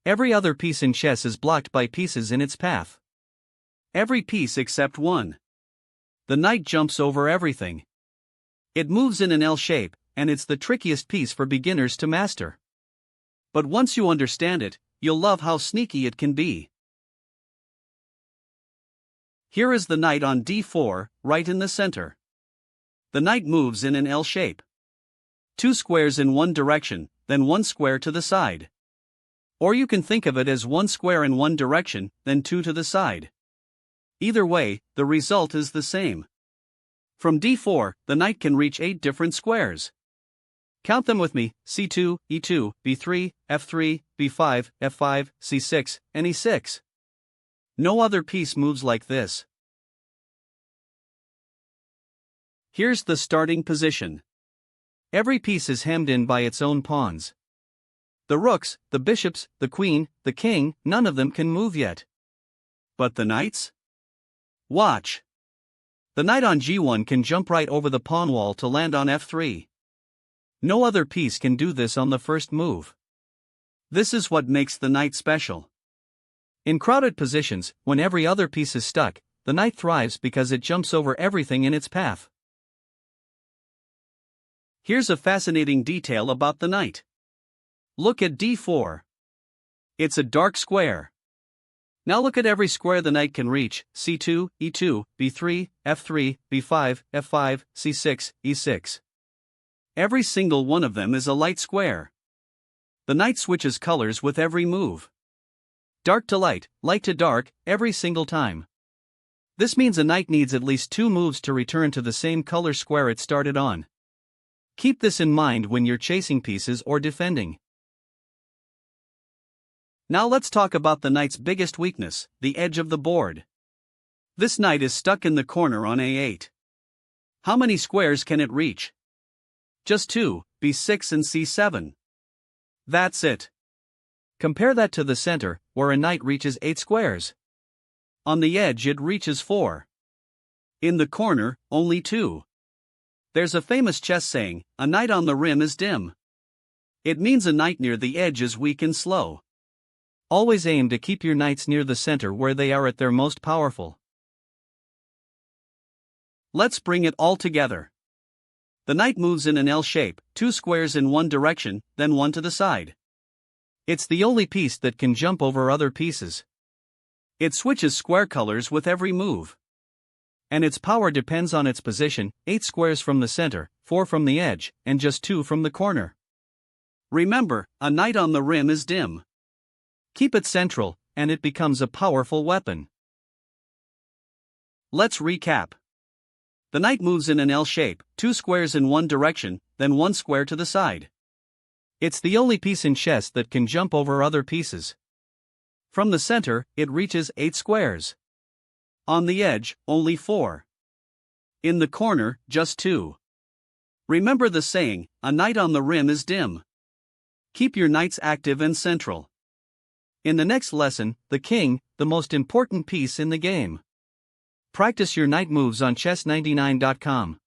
Every other piece in chess is blocked by pieces in its path. Every piece except one. The knight jumps over everything. It moves in an L shape, and it's the trickiest piece for beginners to master. But once you understand it, you'll love how sneaky it can be. Here is the knight on d4, right in the center. The knight moves in an L shape. 2 squares in one direction, then 1 square to the side. Or you can think of it as 1 square in one direction, then 2 to the side. Either way, the result is the same. From d4, the knight can reach 8 different squares. Count them with me: c2, e2, b3, f3, b5, f5, c6, and e6. No other piece moves like this. Here's the starting position. Every piece is hemmed in by its own pawns. The rooks, the bishops, the queen, the king, none of them can move yet. But the knights? Watch. The knight on g1 can jump right over the pawn wall to land on f3. No other piece can do this on the first move. This is what makes the knight special. In crowded positions, when every other piece is stuck, the knight thrives because it jumps over everything in its path. Here's a fascinating detail about the knight. Look at d4. It's a dark square. Now look at every square the knight can reach: c2, e2, b3, f3, b5, f5, c6, e6. Every single one of them is a light square. The knight switches colors with every move. Dark to light to dark, every single time. This means a knight needs at least 2 moves to return to the same color square it started on. Keep this in mind when you're chasing pieces or defending. Now let's talk about the knight's biggest weakness, the edge of the board. This knight is stuck in the corner on a8. How many squares can it reach? Just 2, b6 and c7. That's it. Compare that to the center, where a knight reaches 8 squares. On the edge it reaches 4. In the corner, only 2. There's a famous chess saying, "A knight on the rim is dim." It means a knight near the edge is weak and slow. Always aim to keep your knights near the center where they are at their most powerful. Let's bring it all together. The knight moves in an L shape, 2 squares in one direction, then 1 to the side. It's the only piece that can jump over other pieces. It switches square colors with every move. And its power depends on its position: 8 squares from the center, 4 from the edge, and just 2 from the corner. Remember, a knight on the rim is dim. Keep it central, and it becomes a powerful weapon. Let's recap. The knight moves in an L shape, 2 squares in one direction, then 1 square to the side. It's the only piece in chess that can jump over other pieces. From the center, it reaches 8 squares. On the edge, only 4. In the corner, just 2. Remember the saying, "A knight on the rim is dim." Keep your knights active and central. In the next lesson, the king, the most important piece in the game. Practice your knight moves on chess99.com.